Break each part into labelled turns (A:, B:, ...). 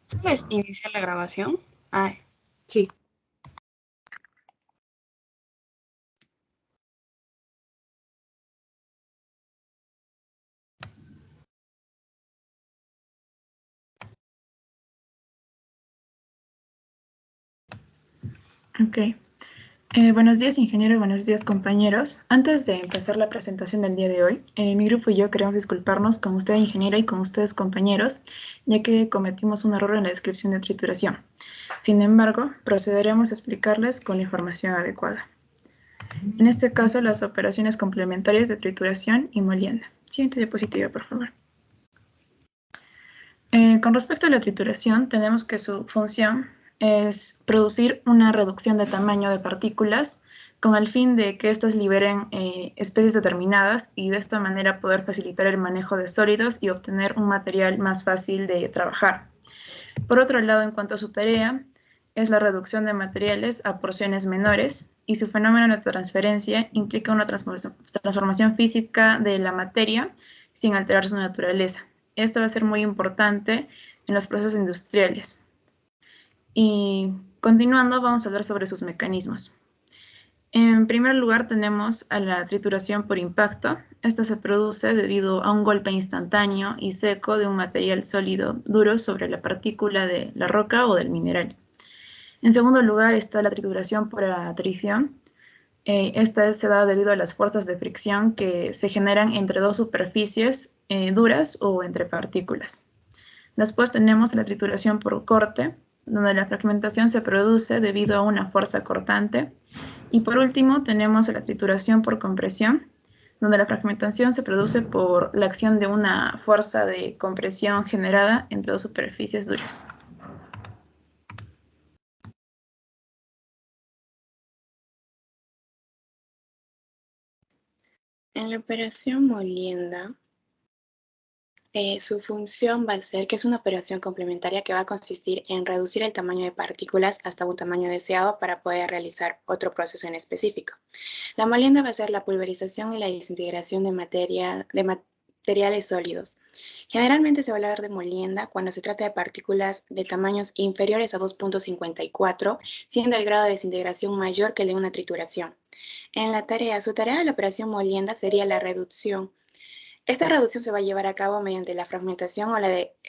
A: ¿Sabes iniciar la grabación? Ay.
B: Sí. Ok. Buenos días, ingeniero, y buenos días, compañeros. Antes de empezar la presentación del día de hoy, mi grupo y yo queremos disculparnos con usted, ingeniero, y con ustedes, compañeros, ya que cometimos un error en la descripción de trituración. Sin embargo, procederemos a explicarles con la información adecuada. En este caso, las operaciones complementarias de trituración y molienda. Siguiente diapositiva, por favor. Con respecto a la trituración, tenemos que su función es producir una reducción de tamaño de partículas con el fin de que éstas liberen especies determinadas y de esta manera poder facilitar el manejo de sólidos y obtener un material más fácil de trabajar. Por otro lado, en cuanto a su tarea, es la reducción de materiales a porciones menores y su fenómeno de transferencia implica una transformación física de la materia sin alterar su naturaleza. Esto va a ser muy importante en los procesos industriales. Y continuando, vamos a hablar sobre sus mecanismos. En primer lugar, tenemos a la trituración por impacto. Esta se produce debido a un golpe instantáneo y seco de un material sólido duro sobre la partícula de la roca o del mineral. En segundo lugar está la trituración por atrición. Esta se da debido a las fuerzas de fricción que se generan entre dos superficies duras o entre partículas. Después tenemos la trituración por corte, donde la fragmentación se produce debido a una fuerza cortante. Y por último tenemos la trituración por compresión, donde la fragmentación se produce por la acción de una fuerza de compresión generada entre dos superficies duras.
C: En la operación molienda, su función va a ser que es una operación complementaria que va a consistir en reducir el tamaño de partículas hasta un tamaño deseado para poder realizar otro proceso en específico. La molienda va a ser la pulverización y la desintegración de materiales sólidos. Generalmente se va a hablar de molienda cuando se trata de partículas de tamaños inferiores a 2.54, siendo el grado de desintegración mayor que el de una trituración. En su tarea de la operación molienda sería la reducción. Esta reducción se va a llevar a cabo mediante la fragmentación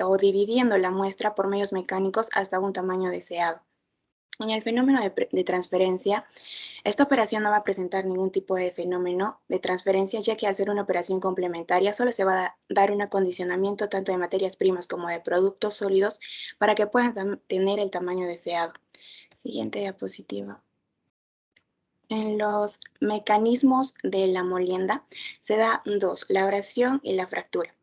C: o dividiendo la muestra por medios mecánicos hasta un tamaño deseado. En el fenómeno de transferencia, esta operación no va a presentar ningún tipo de fenómeno de transferencia, ya que al ser una operación complementaria solo se va a dar un acondicionamiento tanto de materias primas como de productos sólidos para que puedan tener el tamaño deseado. Siguiente diapositiva. En los mecanismos de la molienda se da dos, la abrasión y la fractura.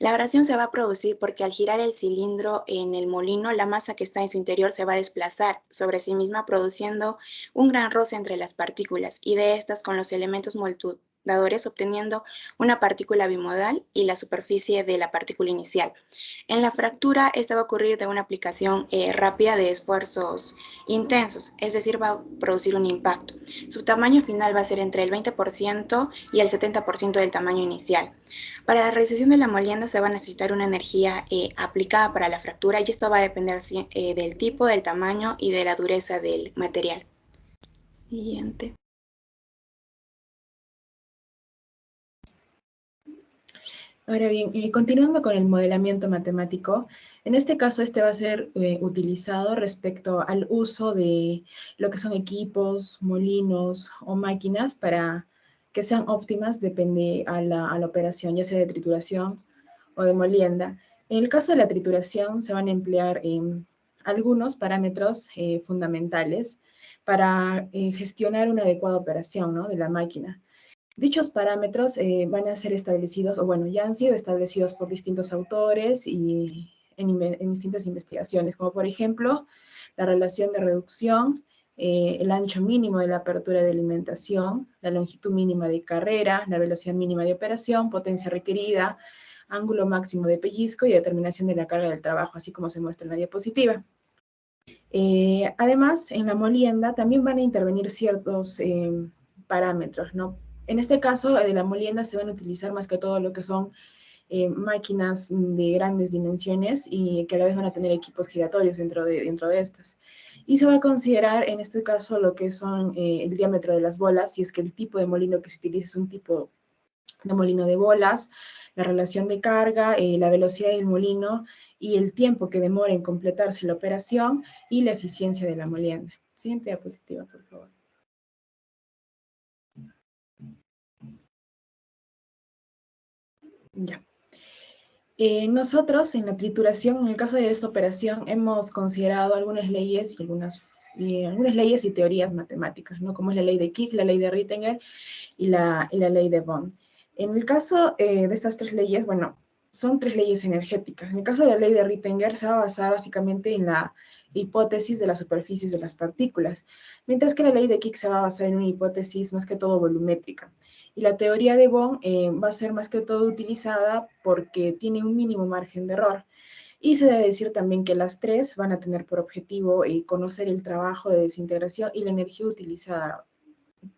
C: La abrasión se va a producir porque al girar el cilindro en el molino, la masa que está en su interior se va a desplazar sobre sí misma, produciendo un gran roce entre las partículas y de estas con los elementos moldadores, obteniendo una partícula bimodal y la superficie de la partícula inicial. En la fractura, esta va a ocurrir de una aplicación rápida de esfuerzos intensos, es decir, va a producir un impacto. Su tamaño final va a ser entre el 20% y el 70% del tamaño inicial. Para la realización de la molienda se va a necesitar una energía aplicada para la fractura y esto va a depender del tipo, del tamaño y de la dureza del material. Siguiente.
B: Ahora bien, continuando con el modelamiento matemático, en este caso este va a ser utilizado respecto al uso de lo que son equipos, molinos o máquinas para que sean óptimas, depende a la operación, ya sea de trituración o de molienda. En el caso de la trituración se van a emplear algunos parámetros fundamentales para gestionar una adecuada operación, ¿no?, de la máquina. Dichos parámetros van a ser establecidos, o bueno, ya han sido establecidos por distintos autores y en distintas investigaciones, como por ejemplo, la relación de reducción, el ancho mínimo de la apertura de alimentación, la longitud mínima de carrera, la velocidad mínima de operación, potencia requerida, ángulo máximo de pellizco y determinación de la carga del trabajo, así como se muestra en la diapositiva. Además, en la molienda también van a intervenir ciertos parámetros, ¿no? En este caso, de la molienda se van a utilizar más que todo lo que son
D: máquinas de grandes dimensiones y que a la vez van a tener equipos giratorios dentro de estas. Y se va a considerar en este caso lo que son el diámetro de las bolas, si es que el tipo de molino que se utiliza es un tipo de molino de bolas, la relación de carga, la velocidad del molino y el tiempo que demora en completarse la operación y la eficiencia de la molienda. Siguiente diapositiva, por favor. Ya. Nosotros en la trituración, en el caso de esta operación, hemos considerado algunas leyes y algunas leyes y teorías matemáticas, ¿no? Como es la ley de Kick, la ley de Rittinger y la ley de Bond. En el caso de estas tres leyes, bueno, son tres leyes energéticas. En el caso de la ley de Rittinger se va a basar básicamente en la hipótesis de las superficies de las partículas, mientras que la ley de Kick se va a basar en una hipótesis más que todo volumétrica. Y la teoría de Bond va a ser más que todo utilizada porque tiene un mínimo margen de error. Y se debe decir también que las tres van a tener por objetivo conocer el trabajo de desintegración y la energía utilizada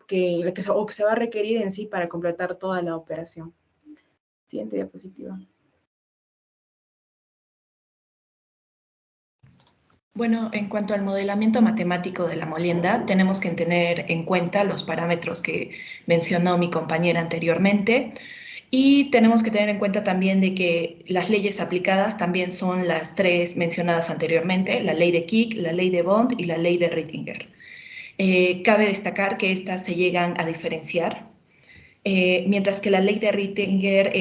D: que se va a requerir en sí para completar toda la operación. Siguiente diapositiva.
E: Bueno, en cuanto al modelamiento matemático de la molienda, tenemos que tener en cuenta los parámetros que mencionó mi compañera anteriormente y tenemos que tener en cuenta también de que las leyes aplicadas también son las tres mencionadas anteriormente, la ley de Kick, la ley de Bond y la ley de Rittinger. Cabe destacar que estas se llegan a diferenciar. Mientras que la ley de Rittinger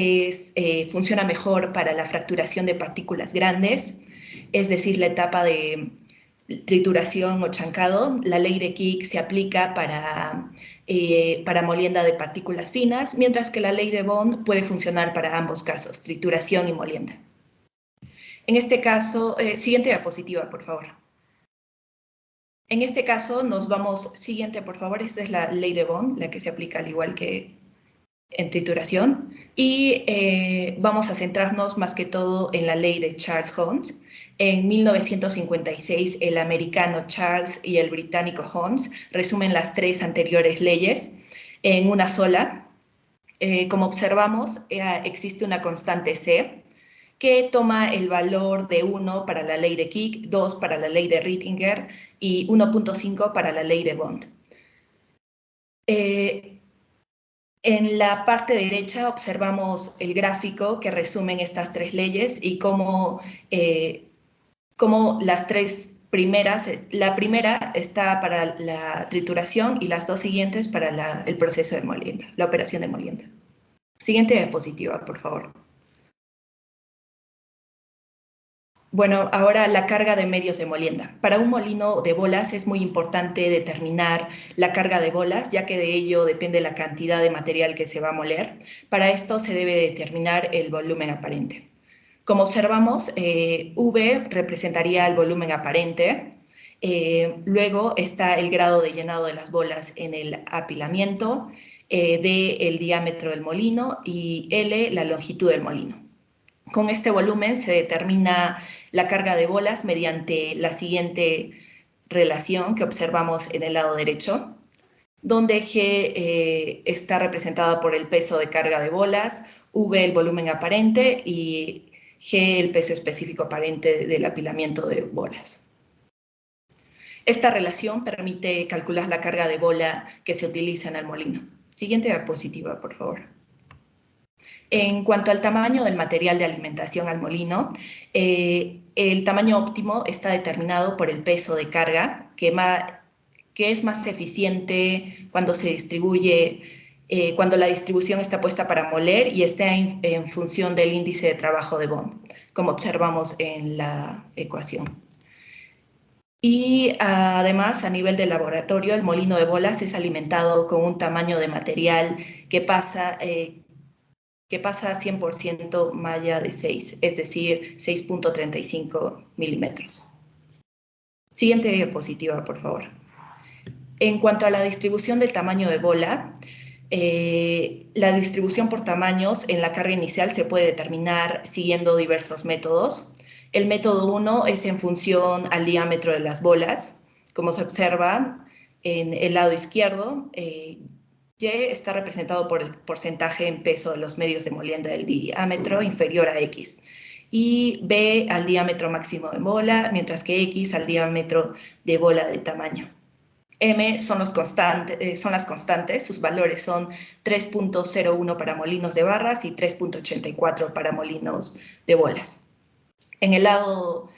E: funciona mejor para la fracturación de partículas grandes, es decir, la etapa de trituración o chancado. La ley de Kick se aplica para molienda de partículas finas, mientras que la ley de Bond puede funcionar para ambos casos, trituración y molienda. En este caso, siguiente diapositiva, por favor. En este caso nos vamos, siguiente por favor, esta es la ley de Bond, la que se aplica al igual que en trituración, y vamos a centrarnos más que todo en la ley de Charles Holmes. En 1956, el americano Charles y el británico Holmes resumen las tres anteriores leyes en una sola. Como observamos, existe una constante C que toma el valor de 1 para la ley de Kick, 2 para la ley de Rittinger y 1.5 para la ley de Bond. En la parte derecha observamos el gráfico que resumen estas tres leyes y cómo las tres primeras, la primera está para la trituración y las dos siguientes para el proceso de molienda, la operación de molienda. Siguiente diapositiva, por favor. Bueno, ahora la carga de medios de molienda. Para un molino de bolas es muy importante determinar la carga de bolas, ya que de ello depende la cantidad de material que se va a moler. Para esto se debe determinar el volumen aparente. Como observamos, V representaría el volumen aparente. Luego está el grado de llenado de las bolas en el apilamiento, D el diámetro del molino y L la longitud del molino. Con este volumen se determina la carga de bolas mediante la siguiente relación que observamos en el lado derecho, donde G está representada por el peso de carga de bolas, V el volumen aparente y G el peso específico aparente del apilamiento de bolas. Esta relación permite calcular la carga de bola que se utiliza en el molino. Siguiente diapositiva, por favor. En cuanto al tamaño del material de alimentación al molino, el tamaño óptimo está determinado por el peso de carga, que es más eficiente cuando se distribuye, cuando la distribución está puesta para moler y está en función del índice de trabajo de Bond, como observamos en la ecuación. Y además, a nivel de laboratorio, el molino de bolas es alimentado con un tamaño de material que pasa a 100% malla de 6, es decir, 6.35 milímetros. Siguiente diapositiva, por favor. En cuanto a la distribución del tamaño de bola, la distribución por tamaños en la carga inicial se puede determinar siguiendo diversos métodos. El método 1 es en función al diámetro de las bolas. Como se observa en el lado izquierdo, Y está representado por el porcentaje en peso de los medios de molienda del diámetro inferior a X. Y B al diámetro máximo de bola, mientras que X al diámetro de bola del tamaño. M son las constantes, sus valores son 3.01 para molinos de barras y 3.84 para molinos de bolas. En el lado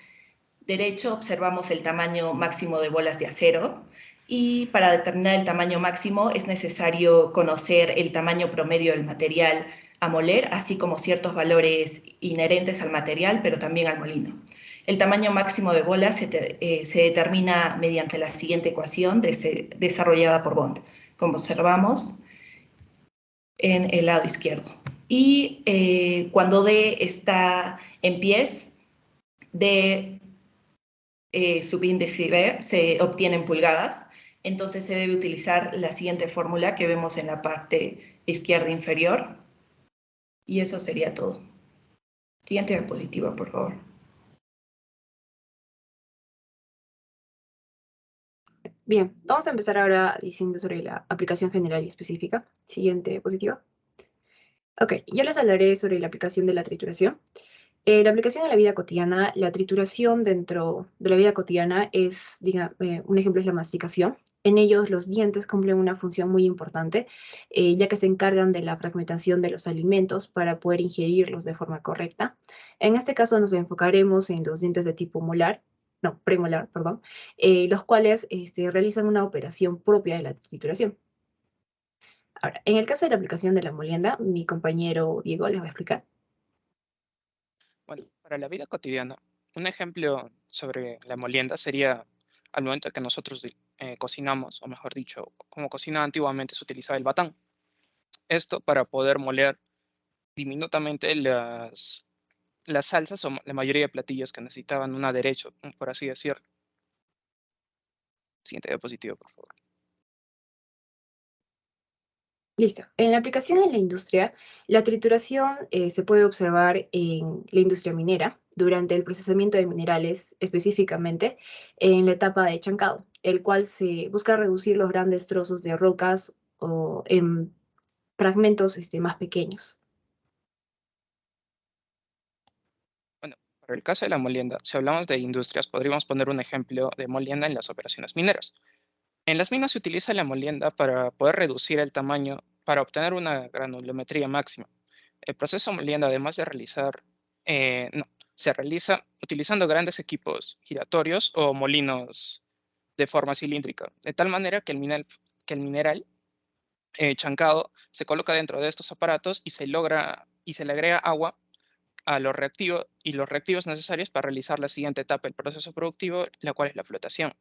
E: derecho observamos el tamaño máximo de bolas de acero y para determinar el tamaño máximo es necesario conocer el tamaño promedio del material a moler, así como ciertos valores inherentes al material, pero también al molino. El tamaño máximo de bolas se determina mediante la siguiente ecuación desarrollada por Bond, como observamos en el lado izquierdo. Y cuando D está en pies, D subíndice B se obtiene en pulgadas, entonces se debe utilizar la siguiente fórmula que vemos en la parte izquierda inferior. Y eso sería todo. Siguiente diapositiva, por favor.
F: Bien, vamos a empezar ahora diciendo sobre la aplicación general y específica. Siguiente diapositiva. Ok, yo les hablaré sobre la aplicación de la trituración. La aplicación en la vida cotidiana, la trituración dentro de la vida cotidiana es, un ejemplo es la masticación. En ellos los dientes cumplen una función muy importante, ya que se encargan de la fragmentación de los alimentos para poder ingerirlos de forma correcta. En este caso nos enfocaremos en los dientes de tipo molar, no, premolar, perdón, los cuales realizan una operación propia de la trituración. Ahora, en el caso de la aplicación de la molienda, mi compañero Diego les va a explicar.
G: Bueno, para la vida cotidiana, un ejemplo sobre la molienda sería al momento que nosotros cocinamos, o mejor dicho, como cocinaba antiguamente, se utilizaba el batán. Esto para poder moler diminutamente las salsas o la mayoría de platillos que necesitaban un aderezo, por así decirlo. Siguiente diapositiva, por favor.
F: Listo. En la aplicación en la industria, la trituración se puede observar en la industria minera durante el procesamiento de minerales, específicamente en la etapa de chancado, el cual se busca reducir los grandes trozos de rocas o en fragmentos más pequeños.
G: Bueno, para el caso de la molienda, si hablamos de industrias, podríamos poner un ejemplo de molienda en las operaciones mineras. En las minas se utiliza la molienda para poder reducir el tamaño para obtener una granulometría máxima. El proceso molienda, además de se realiza utilizando grandes equipos giratorios o molinos de forma cilíndrica, de tal manera que el mineral chancado se coloca dentro de estos aparatos y se le agrega agua a los reactivos necesarios para realizar la siguiente etapa del proceso productivo, la cual es la flotación.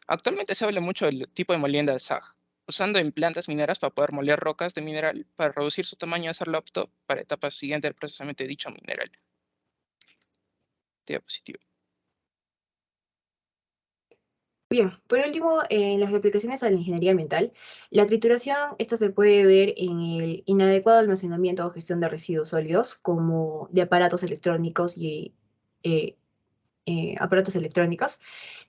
G: Actualmente se habla mucho del tipo de molienda de SAG, usando en plantas mineras para poder moler rocas de mineral para reducir su tamaño y hacerlo apto para etapas siguientes del procesamiento de dicho mineral. Diapositiva.
F: Bien, por último, en las aplicaciones a la ingeniería ambiental, la trituración, esta se puede ver en el inadecuado almacenamiento o gestión de residuos sólidos, como de aparatos electrónicos y eh, aparatos electrónicos,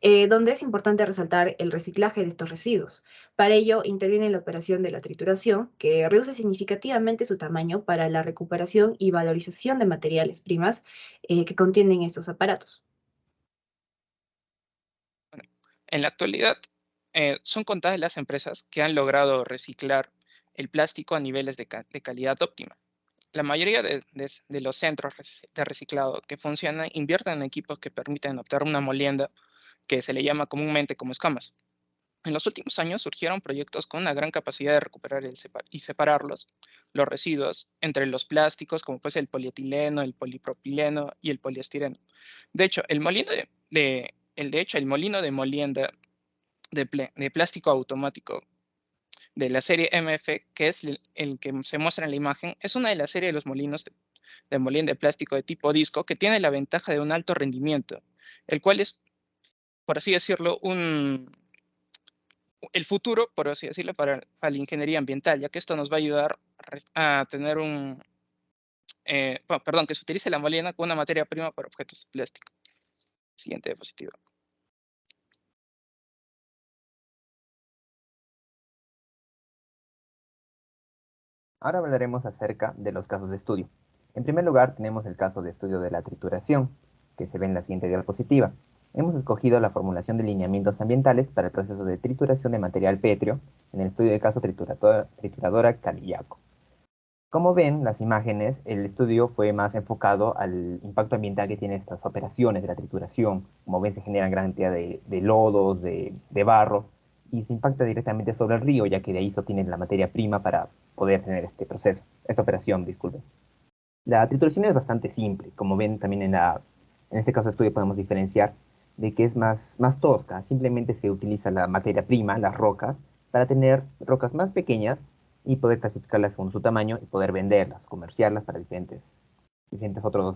F: donde es importante resaltar el reciclaje de estos residuos. Para ello, interviene la operación de la trituración, que reduce significativamente su tamaño para la recuperación y valorización de materiales primas que contienen estos aparatos.
G: En la actualidad, son contadas las empresas que han logrado reciclar el plástico a niveles de calidad óptima. La mayoría de los centros de reciclado que funcionan invierten en equipos que permiten obtener una molienda que se le llama comúnmente como escamas. En los últimos años surgieron proyectos con una gran capacidad de recuperar y separarlos, los residuos, entre los plásticos, como pues el polietileno, el polipropileno y el poliestireno. De hecho, el molino de molienda de plástico automático de la serie MF, que es el que se muestra en la imagen, es una de las series de los molinos de molienda de plástico de tipo disco que tiene la ventaja de un alto rendimiento, el cual es, por así decirlo, el futuro, por así decirlo, para la ingeniería ambiental, ya que esto nos va a ayudar a tener que se utilice la molienda como una materia prima para objetos de plástico. Siguiente diapositiva.
H: Ahora hablaremos acerca de los casos de estudio. En primer lugar, tenemos el caso de estudio de la trituración, que se ve en la siguiente diapositiva. Hemos escogido la formulación de lineamientos ambientales para el proceso de trituración de material pétreo en el estudio de caso trituradora Canillaco. Como ven las imágenes, el estudio fue más enfocado al impacto ambiental que tienen estas operaciones de la trituración. Como ven, se generan gran cantidad de lodos, de barro, y se impacta directamente sobre el río, ya que de ahí se obtiene la materia prima para poder tener este proceso, esta operación, disculpen. La trituración es bastante simple. Como ven también en este caso de estudio podemos diferenciar de que es más tosca. Simplemente se utiliza la materia prima, las rocas, para tener rocas más pequeñas y poder clasificarlas según su tamaño y poder venderlas, comerciarlas para diferentes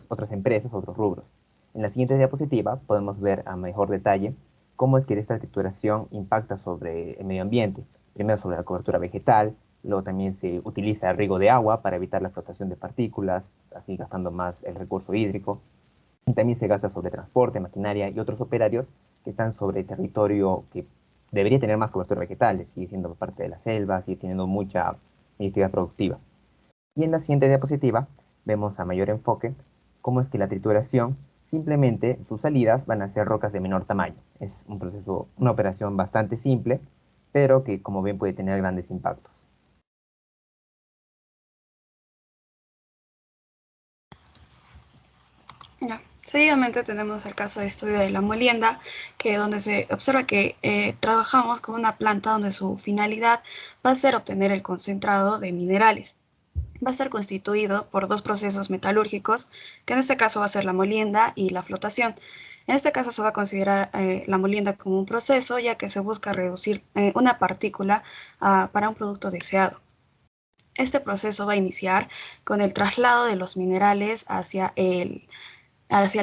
H: otras empresas, otros rubros. En la siguiente diapositiva podemos ver a mejor detalle cómo es que esta trituración impacta sobre el medio ambiente. Primero sobre la cobertura vegetal, luego también se utiliza el riego de agua para evitar la flotación de partículas, así gastando más el recurso hídrico. Y también se gasta sobre transporte, maquinaria y otros operarios que están sobre territorio que debería tener más cobertura vegetal, sigue siendo parte de la selva, sigue teniendo mucha actividad productiva. Y en la siguiente diapositiva vemos a mayor enfoque cómo es que la trituración, simplemente sus salidas van a ser rocas de menor tamaño. Es un proceso, una operación bastante simple, pero que como ven puede tener grandes impactos.
A: Ya. Seguidamente tenemos el caso de estudio de la molienda, donde se observa que trabajamos con una planta donde su finalidad va a ser obtener el concentrado de minerales. Va a ser constituido por dos procesos metalúrgicos, que en este caso va a ser la molienda y la flotación. En este caso se va a considerar la molienda como un proceso, ya que se busca reducir una partícula para un producto deseado. Este proceso va a iniciar con el traslado de los minerales hacia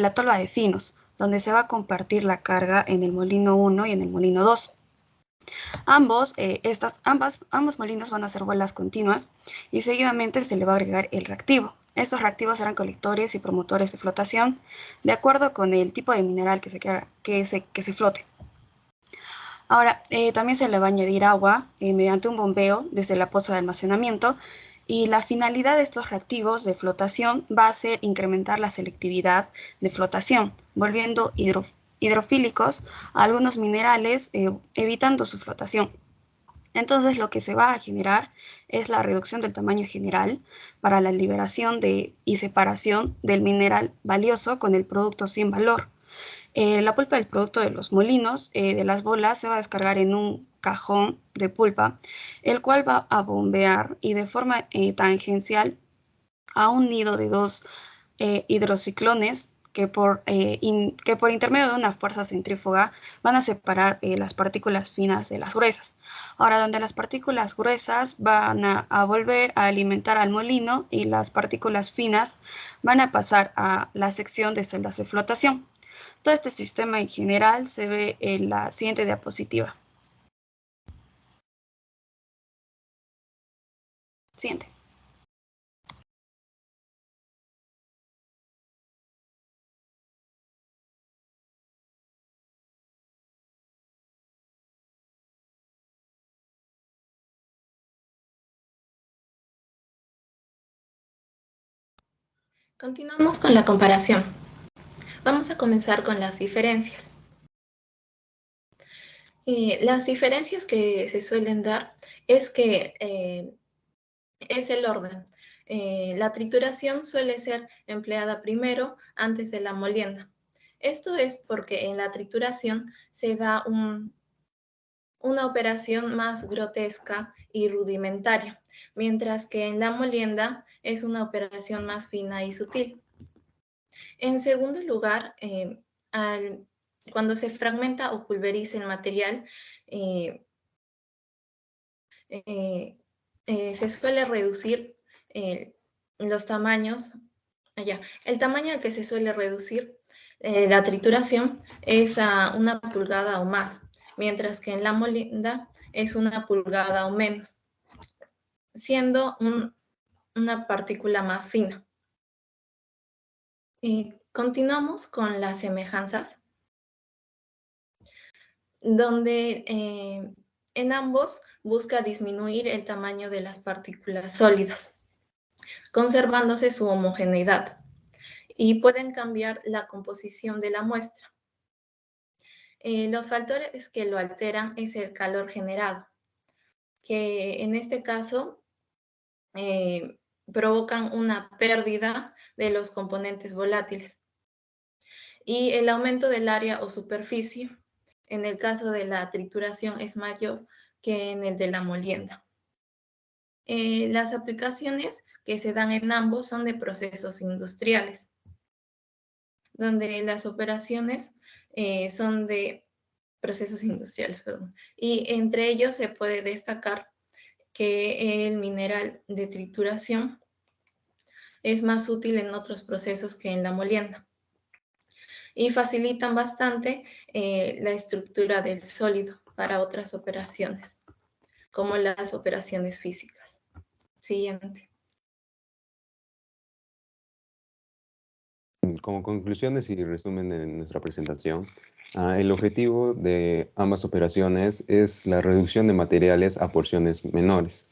A: la tolva de finos, donde se va a compartir la carga en el molino 1 y en el molino 2. Ambos molinos van a ser bolas continuas y seguidamente se le va a agregar el reactivo. Estos reactivos serán colectores y promotores de flotación de acuerdo con el tipo de mineral que se flote. Ahora, también se le va a añadir agua mediante un bombeo desde la poza de almacenamiento, y la finalidad de estos reactivos de flotación va a ser incrementar la selectividad de flotación, volviendo hidrofílicos a algunos minerales, evitando su flotación. Entonces lo que se va a generar es la reducción del tamaño general para la liberación y separación del mineral valioso con el producto sin valor. La pulpa del producto de los molinos, de las bolas, se va a descargar en un cajón de pulpa, el cual va a bombear y de forma tangencial a un nido de dos hidrociclones que por intermedio de una fuerza centrífuga van a separar las partículas finas de las gruesas. Ahora, donde las partículas gruesas van a volver a alimentar al molino y las partículas finas van a pasar a la sección de celdas de flotación. Todo este sistema en general se ve en la siguiente diapositiva. Siguiente.
I: Continuamos con la comparación. Vamos a comenzar con las diferencias. Las diferencias que se suelen dar es que es el orden. La trituración suele ser empleada primero antes de la molienda. Esto es porque en la trituración se da una operación más grotesca y rudimentaria, mientras que en la molienda es una operación más fina y sutil. En segundo lugar, cuando se fragmenta o pulveriza el material, se suele reducir los tamaños. El tamaño al que se suele reducir la trituración es a 1 pulgada o más, mientras que en la molienda es 1 pulgada o menos, siendo una partícula más fina. Continuamos con las semejanzas, donde En ambos busca disminuir el tamaño de las partículas sólidas, conservándose su homogeneidad, y pueden cambiar la composición de la muestra. Los factores que lo alteran es el calor generado, que en este caso provocan una pérdida de los componentes volátiles, y el aumento del área o superficie, en el caso de la trituración, es mayor que en el de la molienda. Las aplicaciones que se dan en ambos son de procesos industriales, donde las operaciones son de procesos industriales, perdón. Y entre ellos se puede destacar que el mineral de trituración es más útil en otros procesos que en la molienda, y facilitan bastante la estructura del sólido para otras operaciones, como las operaciones físicas. Siguiente.
J: Como conclusiones y resumen de nuestra presentación, el objetivo de ambas operaciones es la reducción de materiales a porciones menores.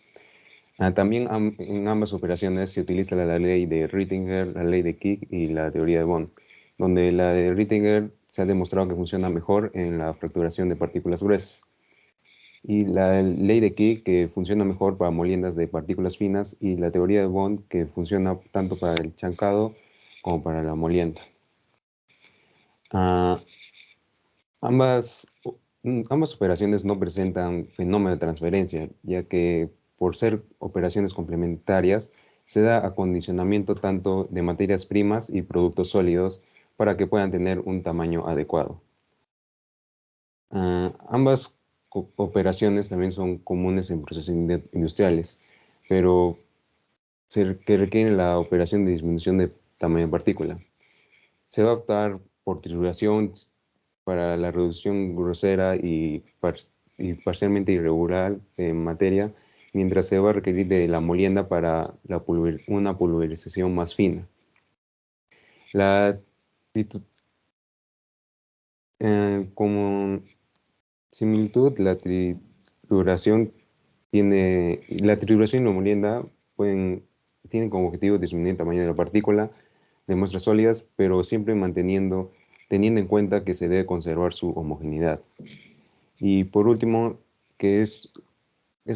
J: También en ambas operaciones se utiliza la ley de Rittinger, la ley de Kick y la teoría de Bond, donde la de Rittinger se ha demostrado que funciona mejor en la fracturación de partículas gruesas, y la ley de Kick que funciona mejor para moliendas de partículas finas, y la teoría de Bond que funciona tanto para el chancado como para la molienda. Ambas operaciones no presentan fenómeno de transferencia, ya que por ser operaciones complementarias se da acondicionamiento tanto de materias primas y productos sólidos para que puedan tener un tamaño adecuado. Ambas operaciones también son comunes en procesos industriales, pero que requieren la operación de disminución de tamaño de partícula. Se va a optar por trituración para la reducción grosera y parcialmente irregular de materia, mientras se va a requerir de la molienda para una pulverización más fina. Como similitud, la trituración y la molienda tienen como objetivo disminuir el tamaño de la partícula de muestras sólidas, pero siempre teniendo en cuenta que se debe conservar su homogeneidad. Y por último, que es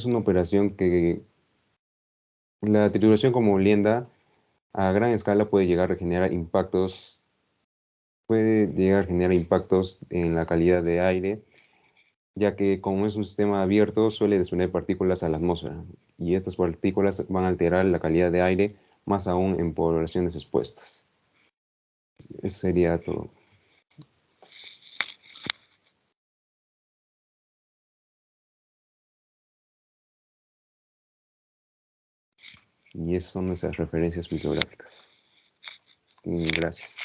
J: una operación que la trituración como molienda a gran escala puede llegar a generar impactos en la calidad de aire, ya que como es un sistema abierto suele desprender partículas a la atmósfera, y estas partículas van a alterar la calidad de aire, más aún en poblaciones expuestas. Eso sería todo. Y esas son nuestras referencias bibliográficas. Gracias.